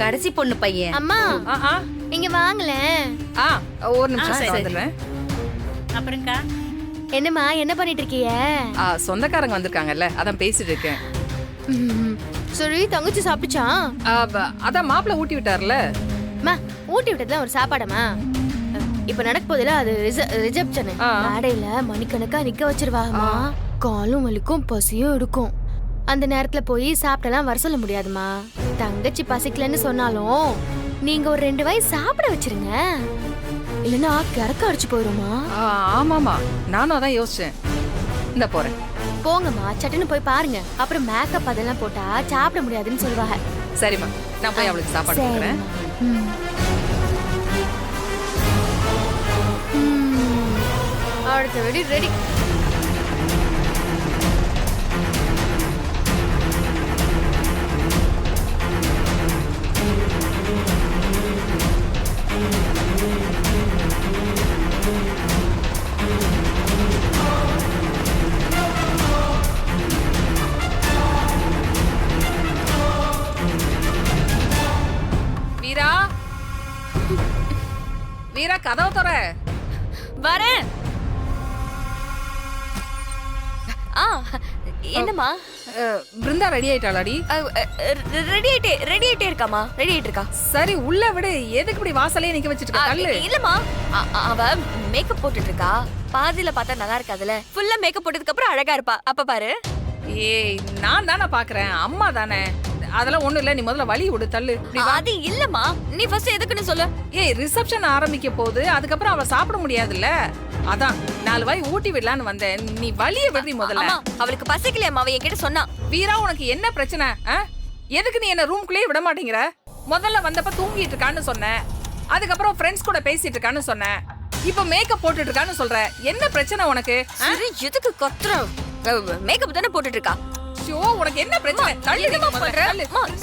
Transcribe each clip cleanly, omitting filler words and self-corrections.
கடைசி பொண்ணு பையன். அம்மா இங்க வாங்களேன். ஒரு நிமிஷம் வந்துடுறேன். அப்புறம்க்கா என்னம்மா என்ன பண்ணிட்டு இருக்கீங்க? சொந்தக்காரங்க வந்திருக்காங்கல்ல, அதான் பேசிட்டு இருக்கேன். சரி தங்கச்சி சாப்பிடுச்சா? அதான் மாப்பிள்ள ஊட்டி விட்டார்ல. அம்மா ஊட்டி விட்டதுலாம் ஒரு சாப்பாடமா? இப்ப நடக்க போதுல அது ரிசப்ஷன். மேடையில மணிக்கணக்கா நிக்க வச்சிருவாங்கம்மா. காலும் வலிக்கும் பசியும் எடுக்கும். அந்த நேரத்துல போய் சாப்பிடலாம் வர சொல்ல முடியாதுமா. தங்கச்சி பசிக்கலன்னு சொன்னாலும் நீங்க ஒரு 2 வாய் சாப்பிட வச்சிருங்க. இல்லன்னா கிறக்க அடிச்சு போயிருமா? ஆமாமா, நானும் அதான் யோசிச்சேன். இந்த போறேன். போங்கம்மா, சட்டுன்னு போய் பாருங்க. அப்புறம் மேக்கப் அதெல்லாம் போட்டா சாப்பிட முடியாதுன்னு சொல்லுவாங்க. சரிம்மா, நான் போய் அவளுக்கு சாப்பாடு கொடுக்குறேன். அடுத்த வெடி ரெடி. வீரா, வீரா கதவை தர. வரேன். என்னம்மா? பிருந்தா ரெடி ஆயிட்டாளாடி? ரெடி ஆயிட்டே இருக்காமா? ரெடி ஆயிட்டு இருக்கா. சரி உள்ள விடு. எதுக்கு இப்படி வாசலே நிக்க வச்சிட்டு இருக்க? இல்லம்மா, அவ மேக்கப் போட்டுட்டு இருக்கா. பாதியில பார்த்தா நல்லா இருக்காதுல. ஃபுல்லா மேக்கப் போட்டதுக்கு அப்புறம் அழகா இருப்பா. அப்ப பாரு. ஏய், நான் தானே பாக்குறேன், அம்மா தானே. அதெல்லாம் ஒண்ணு இல்ல, நீ முதல்ல வழி விடு, தள்ளு. அது இல்லம்மா, நீ ஃபர்ஸ்ட் எதுக்குன்னு சொல்லு. ஏய், ரிசப்ஷன் ஆரம்பிக்க போகுது, அதுக்கப்புறம் அவ சாப்பிட முடியாதுல்ல, அதான் 4 வாய் ஊட்டி விடலான்னு வந்தேன். நீ வலிய விடுறி முதல்ல. அவளுக்கு பசிக்கலையம்மா, அவ என்கிட்ட சொன்னா. வீரா, உனக்கு என்ன பிரச்சனை? எதுக்கு நீ என்ன ரூம்குள்ளேயே விட மாட்டேங்கிற? முதல்ல வந்தப்ப தூங்கிட்டு இருக்கான்னு சொன்னேன், அதுக்கப்புறம் ஃப்ரெண்ட்ஸ் கூட பேசிட்டு இருக்கான்னு சொன்னேன், இப்ப மேக்கப் போட்டுட்டு இருக்கான்னு சொல்ற. என்ன பிரச்சனை உனக்கு? எதுக்கு கத்துற? மேக்கப் தானே போட்டுட்டு இருக்கா. உனக்கு என்ன பிரச்சனை?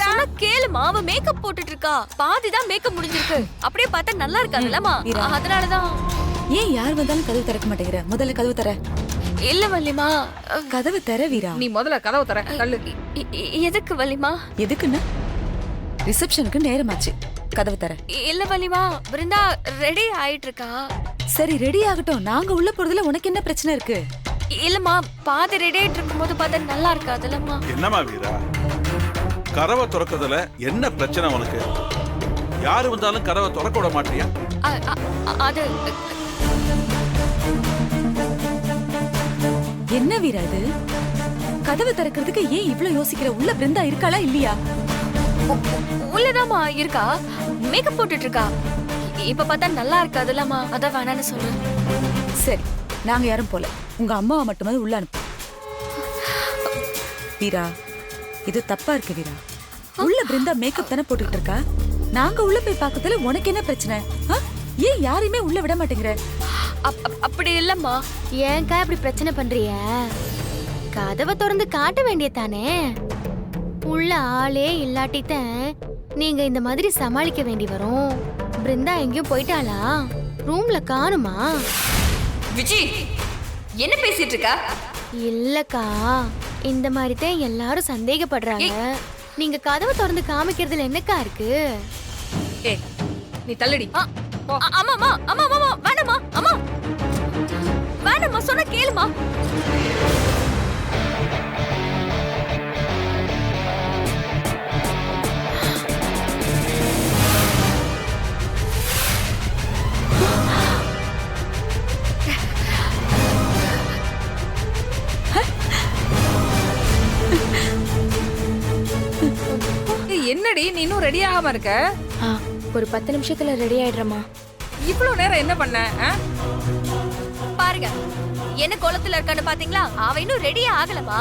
சொன்னா கேளுமா, அவ மேக்கப் போட்டுட்டு இருக்கா. பாதிதான் மேக்கப் முடிஞ்சிருக்கு. அப்படியே பார்த்தா நல்லா இருக்காதுல்லமா, அதனாலதான். ஏன் யார் வந்தாலும் கதவு திறக்க மாட்டேங்கிற? முதல்ல கதவு தர. இல்ல வள்ளிமா, கதவு தர வீரா. நீ முதல்ல கதவு தர. தள்ளு. எதுக்கு வள்ளிமா? எதுக்குன்னு? ரிசப்ஷனுக்கு நேரமாச்சு, கதவு தர. இல்ல வள்ளிமா, பிருந்தா ரெடி ஆயிட்டு இருக்கா. சரி ரெடி ஆகட்டும், நாங்க உள்ள போறதுல உனக்கு என்ன பிரச்சனை இருக்கு? இல்லம்மா, பாதி ரெடி ஆயிட்டு இருக்கும்போது பார்த்தா நல்லா இருக்காதுல்லம்மா. என்னம்மா வீரா, கதவை திறக்கிறதுல என்ன பிரச்சனை உனக்கு? யாரு வந்தாலும் கதவை திறக்க விட மாட்டியா? அது என்ன வீரா இது? கதவை திறக்கிறதுக்கு ஏன் இவ்ளோ யோசிக்கிற? உள்ள பிருந்தா இருக்காளா இல்லையா? உள்ளதாமா இருக்கா, மேக்கப் போட்டுட்டு இருக்கா. இப்ப பார்த்தா நல்லா இருக்காதுல்லம்மா, அதான் வேணான்னு சொல்லு. சரி, நாங்க யாரும் போல, உங்க அம்மாவை மட்டுமாவது உள்ள அனுப்பு. வீரா, இது தப்பா இருக்கு வீரா. உள்ள பிருந்தா மேக்கப் தானே போட்டுக்கிட்டு இருக்கா. நாங்க உள்ள போய் பார்க்கறதுல உனக்கு என்ன பிரச்சனை? ஏன் யாரையுமே உள்ள விட மாட்டேங்கிற? அப்படி இல்லம்மா. ஏன்க்கா இப்படி பிரச்சனை பண்றிய? கதவை திறந்து காட்ட வேண்டியதானே. உள்ள ஆளே இல்லாட்டித்தான் நீங்க இந்த மாதிரி சமாளிக்க வேண்டி வரும். பிருந்தா எங்கேயும் போயிட்டாளா? ரூம்ல காணுமா? விஜி, என்ன பேசிட்டு இருக்கா? இல்லக்கா, இந்த மாதிரி தான் எல்லாரும் சந்தேகப்படுறாங்க. நீங்க கதவை திறந்து காமிக்கிறதுல என்னக்கா இருக்கு? ஏய், நீ தள்ளடி. அம்மா வேணாமா, அம்மா வேணாமா, சொன்ன கேளுமா. என்னடி நீ இன்னும் ரெடி ஆகாம இருக்க? ஒரு 10 நிமிஷத்துல ரெடி ஆயிடுறமா. இவ்வளவு நேரம் என்ன பண்ண? பாருங்க, என்ன கோலத்துல இருக்கான்னு பாத்தீங்களா? அவ இன்னும் ரெடியே ஆகலமா,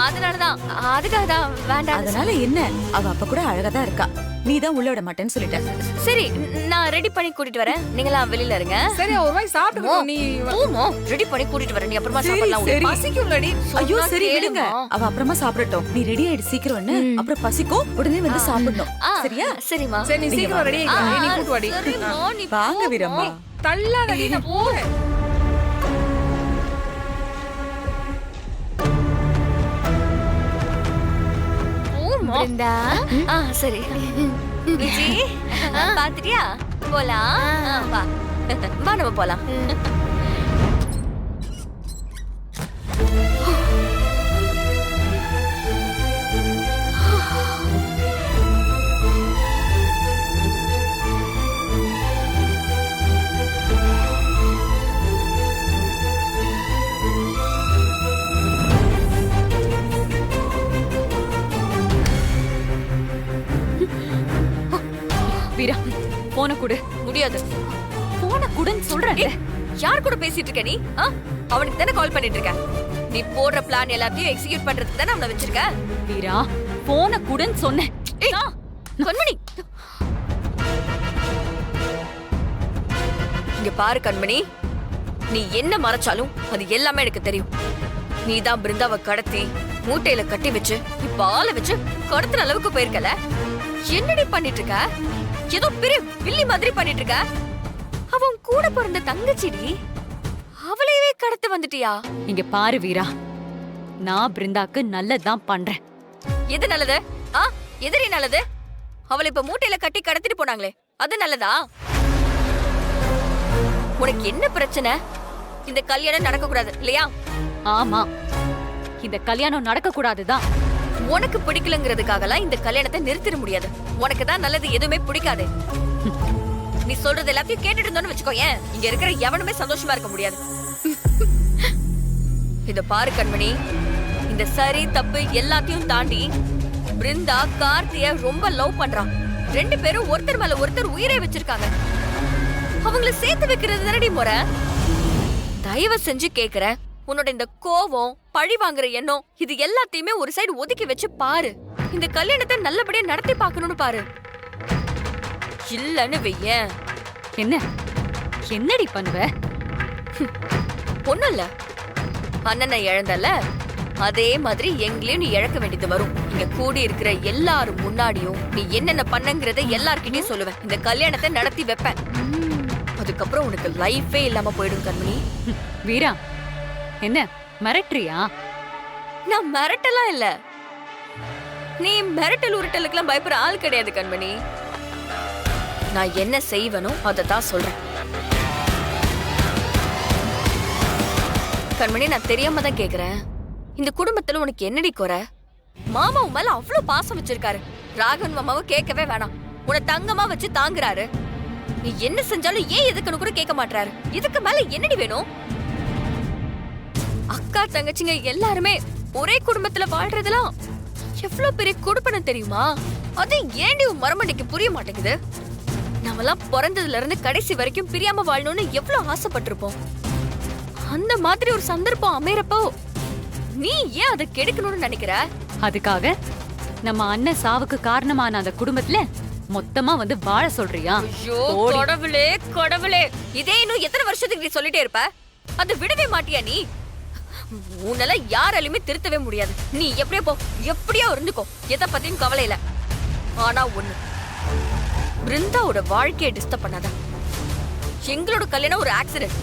அதனாலதான். அதுக்காக தான் வேண்டாம். அதனால என்ன? அவ அப்ப கூட அழகா தான் இருக்கா. நீ தான் உள்ள விட மாட்டேன்னு சொல்லிட்ட. சரி, நான் ரெடி பண்ணி கூட்டிட்டு வரேன், நீங்களாம் வெளியில இருங்க. சரி, ஒரு வாய் சாப்பிட்டு நீ ரெடி பண்ணி கூட்டிட்டு வரேன், நீ அப்புறமா சாப்பிடலாம். பசிக்கும்லடி. ஐயோ சரி விடுங்க, அவ அப்புறமா சாப்பிடட்டும். நீ ரெடி ஆயிடு சீக்கிரம்னு, அப்புறம் பசிக்கும், உடனே வந்து சாப்பிடணும். சரியா? சரிம்மா. சரி, நீ சீக்கிரம் ரெடி ஆயிடு. நீ கூட்டு வாடி. வாங்க வீரம்மா. தள்ளாதடி, நான் போறேன். பிருந்தா, சரி விஜி பாத்துட்டியா? போலாம். வா வா நம்ம போலாம். வீரா போன குடு. முடியாது. போன குடுன்னு சொல்றேன். யார் கூட பேசிட்டு இருக்க நீ? அவனுக்கு தானே கால் பண்ணிட்டு இருக்க. நீ போடுற பிளான் எல்லாத்தையும் எக்ஸிக்யூட் பண்றதுக்கு தானே அவனை வச்சிருக்க. வீரா போன குடுன்னு சொன்னேன். கண்மணி இங்க பாரு கண்மணி, நீ என்ன மறைச்சாலும் அது எல்லாமே எனக்கு தெரியும். நீ தான் பிருந்தாவை கடத்தி மூட்டையில கட்டி வச்சு இப்ப ஆளை வச்சு கடத்துற அளவுக்கு போயிருக்கல. என்னடி பண்ணிட்டு இருக்க? ஏதோ பெரிய வில்லி மாதிரி பண்ணிட்டு இருக்க. அவன் கூட பிறந்த தங்கச்சிடி, அவளையவே கடத்து வந்துட்டியா? இங்க பாரு வீரா, நான் பிருந்தாக்கு நல்லதுதான் பண்றேன். எது நல்லது? எதிரி நல்லது? அவளை இப்ப மூட்டையில கட்டி கடத்திட்டு போனாங்களே, அது நல்லதா? உனக்கு என்ன பிரச்சனை? இந்த கல்யாணம் நடக்க கூடாது இல்லையா? ஆமா, இந்த கல்யாணம் நடக்க கூடாதுதான். உனக்கு பிடிக்கலங்கிறதுக்காகலாம் இந்த கல்யாணத்தை நிறுத்திட முடியாது. உனக்கு தான் நல்லது எதுவுமே பிடிக்காது. நீ சொல்றது எல்லாத்தையும் கேட்டுட்டு இருந்தோன்னு வச்சுக்கோ, ஏன் இங்க இருக்கிற எவனுமே சந்தோஷமா இருக்க முடியாது. இத பாரு கண்மணி, இந்த சரி தப்பு எல்லாத்தையும் தாண்டி பிருந்தா கார்த்திய ரொம்ப லவ் பண்றான். 2 பேரும் ஒருத்தர் மேல ஒருத்தர் உயிரை வச்சிருக்காங்க. அவங்கள சேர்த்து வைக்கிறது தானடி முறை. தயவு செஞ்சு கேக்குறேன், உன்னோட இந்த கோவம், பழி வாங்குற எண்ணம், இது எல்லாத்தையுமே ஒரு சைடு ஒதுக்கி வச்சு பாரு. இந்த கல்யாணத்தை நல்லபடியா நடத்தி பார்க்கணும்னு பாரு. இல்லன்னு வையேன். என்ன என்னடி பண்ணுவ? ஒண்ணும் இல்ல, அண்ணனை இழந்தல அதே மாதிரி எங்களையும் நீ இழக்க வேண்டியது வரும். இங்க கூடி இருக்கிற எல்லாரும் முன்னாடியும் நீ என்னென்ன பண்ணங்கிறத எல்லார்கிட்டயும் சொல்லுவேன். இந்த கல்யாணத்தை நடத்தி வைப்பேன். அதுக்கப்புறம் உனக்கு லைஃபே இல்லாம போயிடும் கண்மணி. வீரா என்ன மிரட்டுறியா? நான் மிரட்டலாம் இல்ல. நீ மிரட்டல் உருட்டலுக்கெல்லாம் பயப்படுற ஆள் கிடையாது கண்மணி. நான் என்ன செய்வனோ அதை தான் சொல்றேன். கண்மணி, நான் தெரியாம தான் கேக்குறேன், இந்த குடும்பத்துல உனக்கு என்னடி குறை? மாமா உன் மேல அவ்வளவு பாசம் வச்சிருக்காரு. ராகவன் மாமாவை கேட்கவே வேணாம், உன்னை தங்கமா வச்சு தாங்குறாரு. நீ என்ன செஞ்சாலும் ஏன் எதுக்குன்னு கூட கேட்க மாட்டாரு. இதுக்கு மேல என்னடி வேணும்? அக்கா தங்கச்சிங்க எல்லாருமே ஒரே குடும்பத்துல வாழ்றதெல்லாம் எவ்வளவு பெரிய குடுப்பனம் தெரியுமா? அது ஏண்டி உன் மரமண்டைக்கு புரிய மாட்டேங்குது? நம்மலாம் பிறந்ததுல இருந்து கடைசி வரைக்கும் பிரியாம வாழணும்னு எவ்வளவு ஆசைப்பட்டிருப்போம். அந்த மாதிரி ஒரு சந்தர்ப்பம் அமையறப்போ நீ ஏன் அதை கெடுக்கணும்னு நினைக்கிற? அதுக்காக நம்ம அண்ணன் சாவுக்கு காரணமான அந்த குடும்பத்துல மொத்தமா வந்து வாழ சொல்றியா? ஐயோ கடவுளே கடவுளே, இதே இன்னும் எத்தனை வருஷத்துக்கு நீ சொல்லிட்டே இருப்ப? அதை விடவே மாட்டியா நீ? உன்னால யாராலுமே திருத்தவே முடியாது. நீ எப்படியோ போ, எப்படியோ இருந்துக்கோ, எதை பத்தியும் கவலை இல்ல. ஆனா ஒண்ணு, பிருந்தாவோட வாழ்க்கையை டிஸ்டர்ப் பண்ணாத. எங்களோட கல்யாணம் ஒரு ஆக்சிடென்ட்.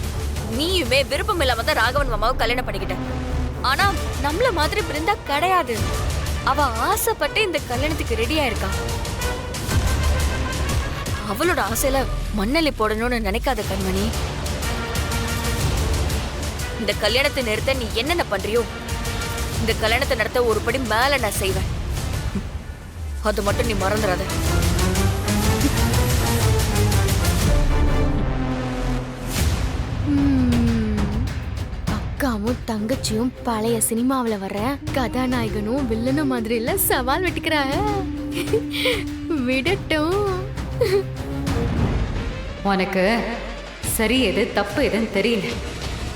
நீயுமே விருப்பம் இல்லாம தான் ராகவன் மாமாவை கல்யாணம் பண்ணிக்கிட்ட. ஆனா நம்மள மாதிரி பிருந்தா கிடையாது. அவ ஆசைப்பட்டு இந்த கல்யாணத்துக்கு ரெடியா இருக்கா. அவளோட ஆசையில மண்ணெல்லி போடணும்னு நினைக்காத கண்மணி. இந்த கல்யாணத்தை நிறுத்த நீ என்னென்ன பண்றியோ, இந்த கல்யாணத்தை நடத்த ஒரு படி மேல நான் செய்வேன். அது மட்டும் நீ மறந்துடாத. அக்காவும் தங்கச்சியும் பழைய சினிமாவில வர்ற கதாநாயகனும் வில்லனும் மாதிரி இல்ல சவால் வெட்டிக்கிறாங்க. விடட்டும். உனக்கு சரி எது தப்பு எதுன்னு தெரியல.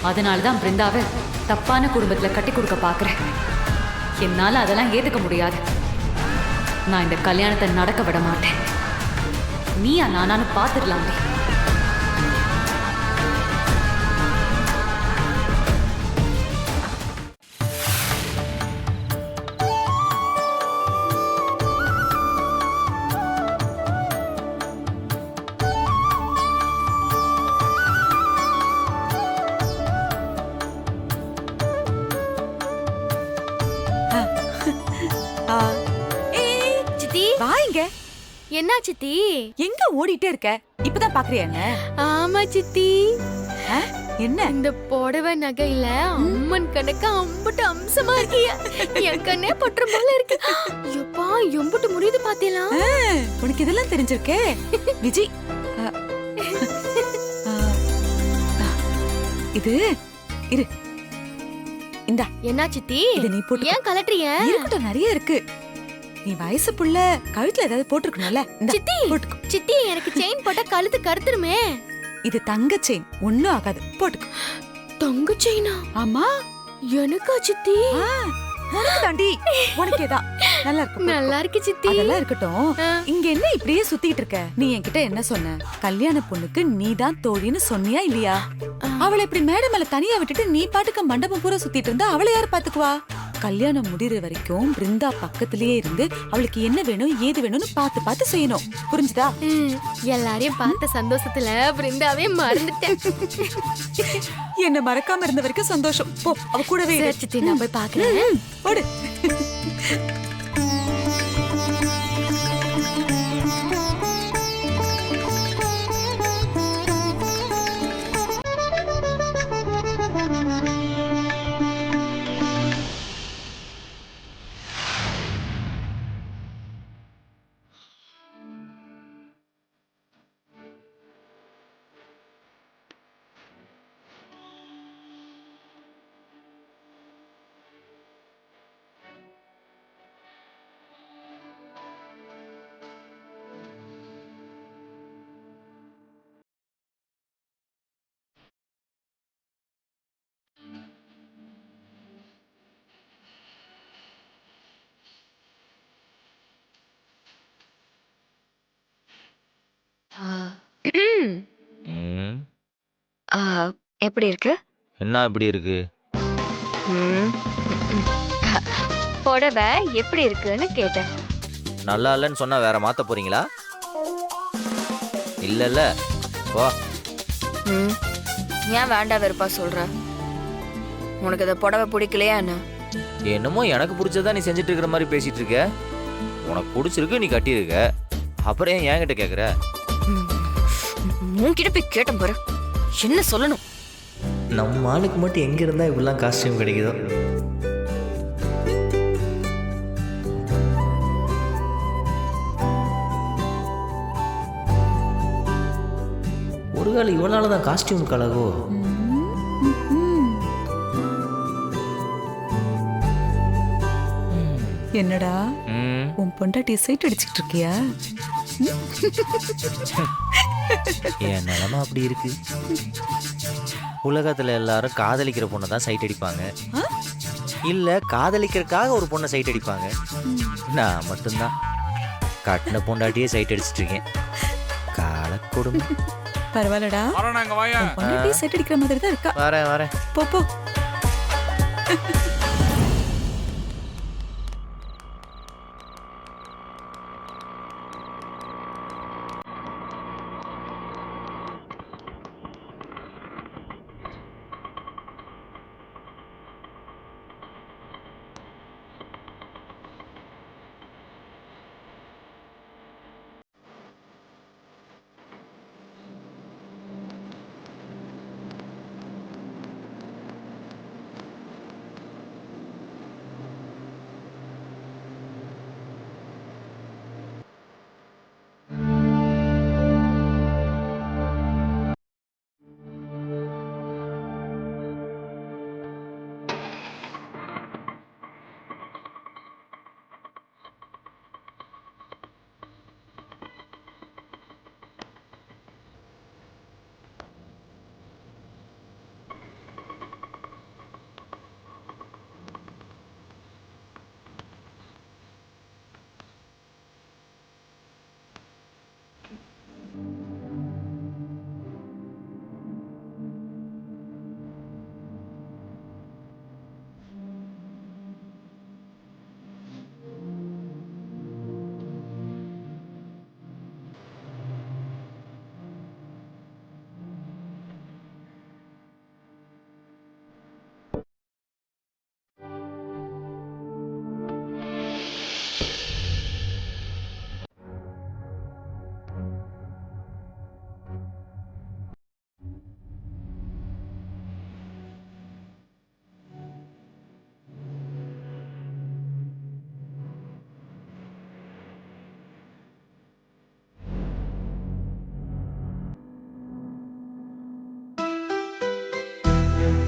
அதனாலதான் பிருந்தாவை தப்பான குடும்பத்துல கட்டி கொடுக்க பாக்குறேன். என்னால அதெல்லாம் ஏத்துக்க முடியாது. நான் இந்த கல்யாணத்தை நடக்க விட மாட்டேன். நீயா நானானு பாத்துடலாம். சித்தி வாங்க. என்ன சித்தி? எங்க ஓடிட்டே இருக்க? இப்பதான் பாக்குறியா என்ன? ஆமா சித்தி. ஆ? என்ன? இந்த புடவை நகையில அம்மன் கணக்கு அம்புட்டு அம்சமா இருக்கியா? என் கண்ணே பற்ற போல இருக்கு. எப்பா எம்புட்டு முடியுது பாத்தீங்களா? உனக்கு இதெல்லாம் தெரிஞ்சிருக்கே விஜி. இது இரு. இந்தா. என்ன சித்தி? இத நீ போட்டு. ஏன் கலட்டுறிய? இருக்கட்டும், நிறைய இருக்கு. நீ வயசு புள்ள கழுத்துல ஏதாவது போட்டுருக்கணும்ல. சித்தி போட்டுக்கோ. சித்தி எனக்கு செயின் போட்டா கழுத்து கருத்துருமே. இது தங்க செயின், ஒண்ணும் ஆகாது. போட்டுக்கோ. தங்க செயினா? ஆமா. எனக்கா சித்தி? உனக்கு தாண்டி. உனக்கேதா. நல்லா இருக்கு. நல்லா இருக்கு சித்தி. அதெல்லாம் இருக்கட்டும். இங்க என்ன இப்படியே சுத்திட்டு இருக்க? நீ என்கிட்ட என்ன சொன்ன? கல்யாண பொண்ணுக்கு நீதான் தோழின்னு சொன்னியா இல்லையா? அவளை இப்படி மேடை மேல தனியா விட்டுட்டு நீ பாட்டுக்கு மண்டபம் பூரா சுத்திட்டு இருந்தா அவளை யாரு பாத்துக்குவா? கல்யாணம் முடிகிற வரைக்கும் பிருந்தா பக்கத்திலேயே இருந்து அவளுக்கு என்ன வேணும் ஏது வேணும்னு பார்த்து பார்த்து செய்யணும். புரிஞ்சுதா? எல்லாரையும் பார்த்த சந்தோஷத்துல பிருந்தாவே மறந்துட்டேன். என்ன மறக்காம இருந்த வரைக்கும் சந்தோஷம். போ, அவ கூடவே இரு. சித்தி நான் போய் பாக்குறேன். ஓடு. ம். எப்படி இருக்கு? என்ன இப்படி இருக்கு? புடவை எப்படி இருக்குன்னு கேட்டேன். நல்லா இல்லைன்னு சொன்னா வேற மாத்த போறீங்களா? இல்ல வா. ஏன் வேண்டாம் வெறுப்பா சொல்ற? உனக்கு இந்த புடவை பிடிக்கலையா என்ன? என்னமோ எனக்கு பிடிச்சதா நீ செஞ்சுட்டு இருக்கிற மாதிரி பேசிட்டு இருக்க. உனக்கு பிடிச்சிருக்கு, நீ கட்டியிருக்க. அப்புறம் ஏன் என்கிட்ட கேக்குற? உன்கிட்ட போய் கேட்டேன் பாரு. என்ன சொல்லணும்? நம்ம ஆளுக்கு மட்டும் எங்க இருந்தா இப்படிலாம் காஸ்டியூம் கிடைக்குதோ. ஒருவேளை இவனால தான் காஸ்டியூம் கலகோ. என்னடா உன் பொண்டாட்டி சைட் அடிச்சுட்டு இருக்கியா? என் நிலமா அப்படி இருக்கு. உலகத்துல எல்லாரும் காதலிக்கிற பொண்ணை தான் சைட் அடிப்பாங்க, இல்ல காதலிக்கிறதுக்காக ஒரு பொண்ணை சைட் அடிப்பாங்க. நான் மட்டும்தான் கட்டின பொண்டாட்டியே சைட் அடிச்சிட்டு இருக்கேன். கால கொடுமை. பரவாயில்லடா, உன் பொண்டாட்டி சைட் அடிக்கிற மாதிரி தான் இருக்கா. வரேன். போ.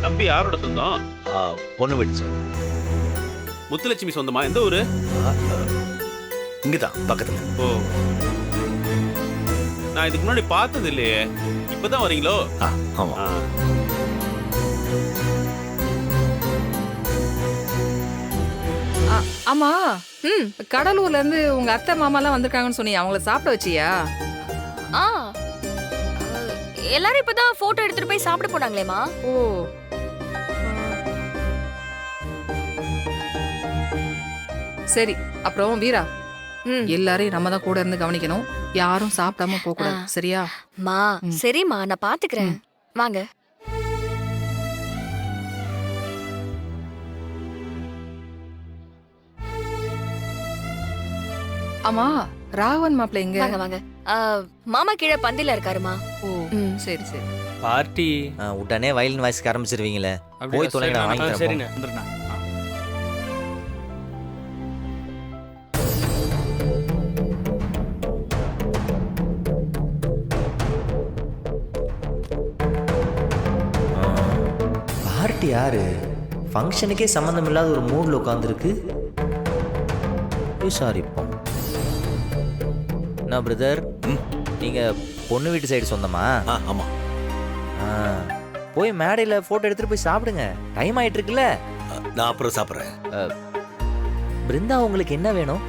தம்பி யாரோட சொந்தம்? பொண்ணு வீட்டு சார். முத்துலட்சுமி சொந்தமா? எந்த ஊரு? இங்கதான் பக்கத்துல. ஓ, நான் இதுக்கு முன்னாடி பார்த்தது இல்லையே, இப்பதான் வரீங்களோ? ஆமா. ஆமா, கடலூர்ல இருந்து உங்க அத்தை மாமா எல்லாம் வந்திருக்காங்கன்னு சொன்னீங்க, அவங்கள சாப்பிட வச்சியா? ஆ எல்லாரும் இப்பதான் போட்டோ எடுத்துட்டு போய் சாப்பிட போனாங்களேமா. ஓ, சரி. அப்புறம் வீரா, எல்லாரையும் நம்ம தான் கூட இருந்து கவனிக்கணும். யாரும் சாப்பிடாம போக கூடாது, சரியா? மா சரிம்மா, நான் பாத்துக்கிறேன். வாங்க. ஆமா, ராகவன் மாப்பிள்ள எங்க? வாங்க வாங்க. மாமா கீழே பந்தில இருக்காருமா. ஓ, சரி சரி. பார்ட்டி உடனே வயலின் வாசிக்க ஆரம்பிச்சிருவீங்களே, போய் தொலைங்க, நான் வாங்கி தரேன். சரிண்ணே, வந்துடுண்ணா. பார்ட்டி யாரு? ஃபங்க்ஷனுக்கே சம்மந்தம் இல்லாத ஒரு மூட்ல உட்காந்துருக்கு. விசாரிப்போம். என்ன பிரதர், நீங்க பொண்ணு வீட்டு சைடு சொந்தமா? ஆமா. போய் மேடையில் போட்டோ எடுத்துட்டு போய் சாப்பிடுங்க, டைம் ஆயிட்டு இருக்குல்ல. நான் அப்புறம் சாப்பிட்றேன். பிருந்தா, உங்களுக்கு என்ன வேணும்?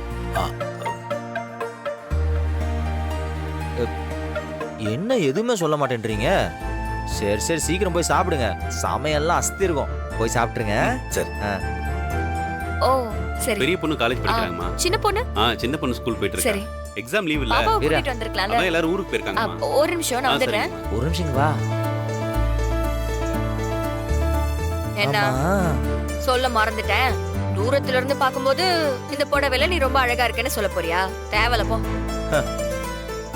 என்ன எதுவுமே சொல்ல மாட்டேன்றீங்க? சரி சரி, சீக்கிரம் போய் சாப்பிடுங்க, சமையல்லாம் அஸ்தி இருக்கும். போய் சாப்பிட்டுருங்க. சரி. ஓ சரி. பெரிய பொண்ணு காலேஜ் படிக்கிறாங்கம்மா. சின்ன பொண்ணு? சின்ன பொண்ணு ஸ்கூல் போயிட்டு இருக்கா. சரி. எக்ஸாம் லீவ் இல்ல, பாப்பாவை கூட்டிட்டு வந்திருக்கலாம்ல. அதான் எல்லாரும் ஊருக்கு போயிருக்காங்கம்மா. ஒரு நிமிஷம், நான் வந்துடுறேன். ஒரு நிமிஷம் வா. என்ன சொல்ல மறந்துட்டேன், தூரத்துல இருந்து பாக்கும்போது இந்த புடவைல நீ ரொம்ப அழகா இருக்கேன்னு சொல்ல போறியா? தேவல போ.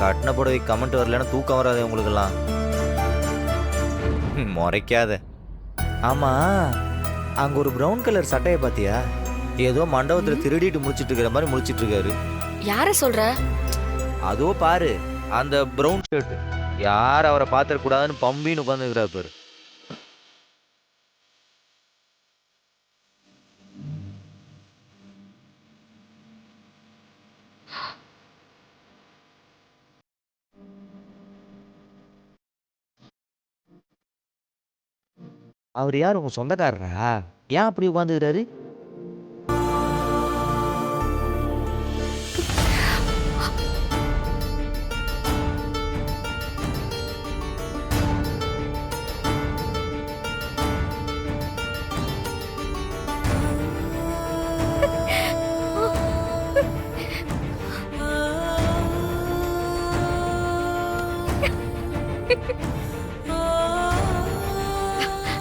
கட்டின புடவை கமெண்ட் வரலன்னா தூக்கம் வராது உங்களுக்கெல்லாம். முறைக்காத. ஆமா, அங்க ஒரு பிரவுன் கலர் சட்டையை பாத்தியா? ஏதோ மண்டபத்துல திருடிட்டு முடிச்சிட்டு இருக்கிற மாதிரி முடிச்சிட்டு இருக்காரு. யார சொல்ற? அதோ பாரு, அந்த பிரவுன் ஷர்ட். யார் அவரை பாத்திர கூடாதுன்னு பம்பின்னு உட்காந்துக்கிறாரு பாரு. அவர் யார், உங்க சொந்தக்காரரா? ஏன் அப்படி உட்காந்துக்கிறாரு?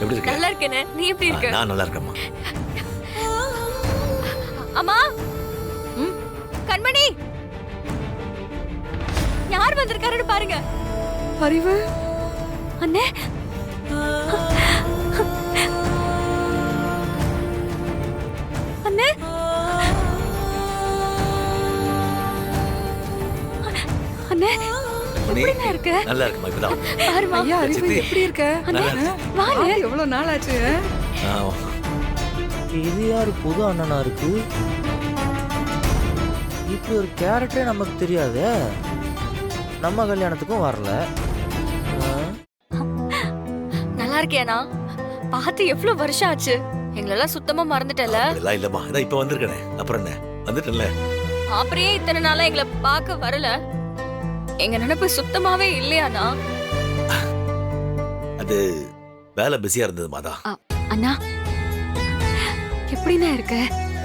எப்படி இருக்க? நல்லா இருக்கேனே, நீ எப்படி இருக்க? நான் நல்லா இருக்கேம்மா. அம்மா, கண்மணி, யார் வந்திருக்காருன்னு பாருங்க. அறிவு அண்ணே, அண்ணே, அண்ணே, எப்படிண்ணே இருக்க? நல்லா இருக்குமா? இப்பதான் பாருமா. ஐயா, அறிவு சித்தி. எப்படி இருக்க? அண்ணே, வாங்க. எவ்வளவு நாள் ஆச்சு? இது யாரு புது அண்ணனா இருக்கு? இப்படி ஒரு கேரக்டரே நமக்கு தெரியாதே. நம்ம கல்யாணத்துக்கும் வரல. நல்லா இருக்கியாண்ணா? பார்த்து எவ்வளவு வருஷம் ஆச்சு, எங்களெல்லாம் சுத்தமா மறந்துட்டல. அப்படிலாம் இல்லம்மா, இதான் இப்ப வந்திருக்கேனே. அப்புறம் என்ன, வந்துட்டேன்ல. அப்படியே இத்தனை நாளா எங்களை பார்க்க வரல. எங்க நினைப்பு சுத்தமாவே இல்லையாண்ணா? அது வேலை பிஸியா இருந்ததுமா தான். அண்ணா, எப்படிண்ணா இருக்க?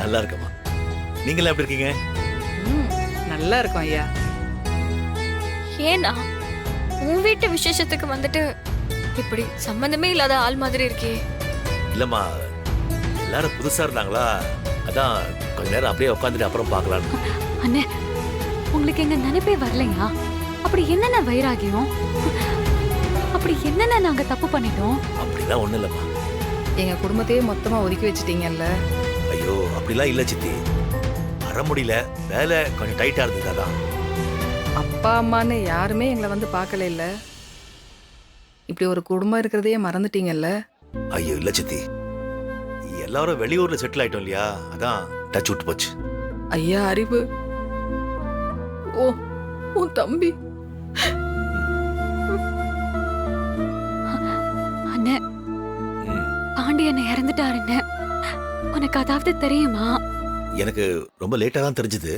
நல்லா இருக்கம்மா. நீங்களா எப்படி இருக்கீங்க? நல்லா இருக்கும் ஐயா. ஏன்னா உன் வீட்டு விசேஷத்துக்கு வந்துட்டு இப்படி சம்பந்தமே இல்லாத ஆள் மாதிரி இருக்கே. இல்லம்மா, எல்லாரும் புதுசா இருந்தாங்களா, அதான் கொஞ்ச நேரம் அப்படியே உட்காந்துட்டு அப்புறம் பார்க்கலான்னு. அண்ணே, உங்களுக்கு எங்க நினைப்பே வரலையா? அப்படி என்னென்ன வைராகியம்? அப்படி என்னென்ன நாங்க தப்பு பண்ணிட்டோம்? அப்படிலாம் ஒண்ணும் இல்லம்மா. எங்க குடும்பத்தையே மொத்தமா ஒதுக்கி வச்சிட்டீங்கல்ல. ஐயோ, அப்படிலாம் இல்ல சித்தி. வர முடியல, வேலை கொஞ்சம் டைட்டா இருந்தது. அதான் அப்பா அம்மான்னு யாருமே எங்களை வந்து பார்க்கல இல்ல. இப்படி ஒரு குடும்பம் இருக்கிறதையே மறந்துட்டீங்கல்ல. ஐயோ இல்ல சித்தி, எல்லாரும் வெளியூர்ல செட்டில் ஆயிட்டோம் இல்லையா, அதான் டச் விட்டு போச்சு. ஐயா அறிவு, ஓ உன் தம்பி அண்ணே, ம். பாண்டியன் இறந்துட்டாருன்னு உனக்கு அதாவது தெரியுமா? எனக்கு ரொம்ப லேட்டா தான் தெரிஞ்சது.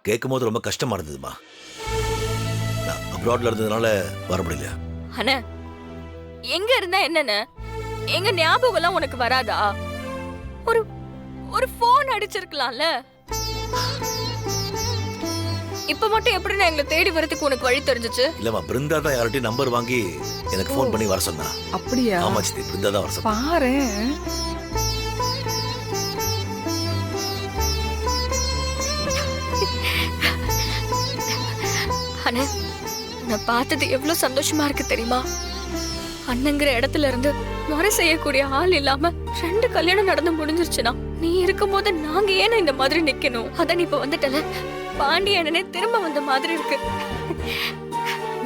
கேட்கும் போது ரொம்ப கஷ்டமா இருந்ததுமா. நான் அப்ராட்ல இருந்ததுனால வர முடியல. அண்ணே, எங்க இருந்தா என்னன்னு எங்க ஞாபகம் எல்லாம் உனக்கு வராதா? ஒரு ஒரு போன் அடிச்சிருக்கலாம்ல. இப்ப மட்டும் எப்படி எங்களை தேடி வரதுக்கு உனக்கு வழி தெரிஞ்சுச்சு? இல்லம்மா, பிருந்தா தான் யார்கிட்டயும் நம்பர் வாங்கி எனக்கு ஃபோன் பண்ணி வர சொன்னா. அப்படியா? ஆமா சித்தி, பிருந்தா தான் வர சொன்னா. பாரு. அண்ணே, நான் பார்த்தது எவ்வளவு சந்தோஷமா இருக்கு தெரியுமா? அண்ணங்கிற இடத்துல இருந்து முறை செய்யக்கூடிய ஆள் இல்லாம 2 கல்யாணம் நடந்து முடிஞ்சிருச்சுனா, நீ இருக்கும்போது நாங்க ஏன் இந்த மாதிரி நிக்கணும்? அதான் இப்ப வந்துட்டல, பாண்டியனே திரும்ப வந்த மாதிரி இருக்கு.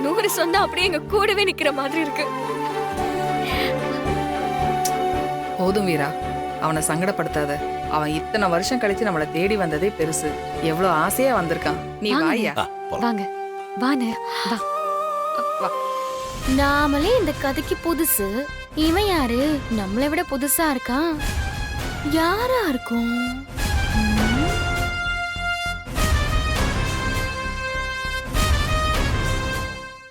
100 சொந்தம் அப்படியே எங்க கூடவே நிக்கிற மாதிரி இருக்கு. போதும் வீரா, அவனை சங்கடப்படுத்தாத. அவன் இத்தனை வருஷம் கழிச்சு நம்மளை தேடி வந்ததே பெருசு. எவ்வளவு ஆசையா வந்திருக்கான். நீ வாயா. ஆ, போலாம். வாங்க வானே வா. வா. நாமளே இந்த கதைக்கு புதுசு, இவன் யாரு நம்மளை விட புதுசா இருக்கான்? யாரா இருக்கும்?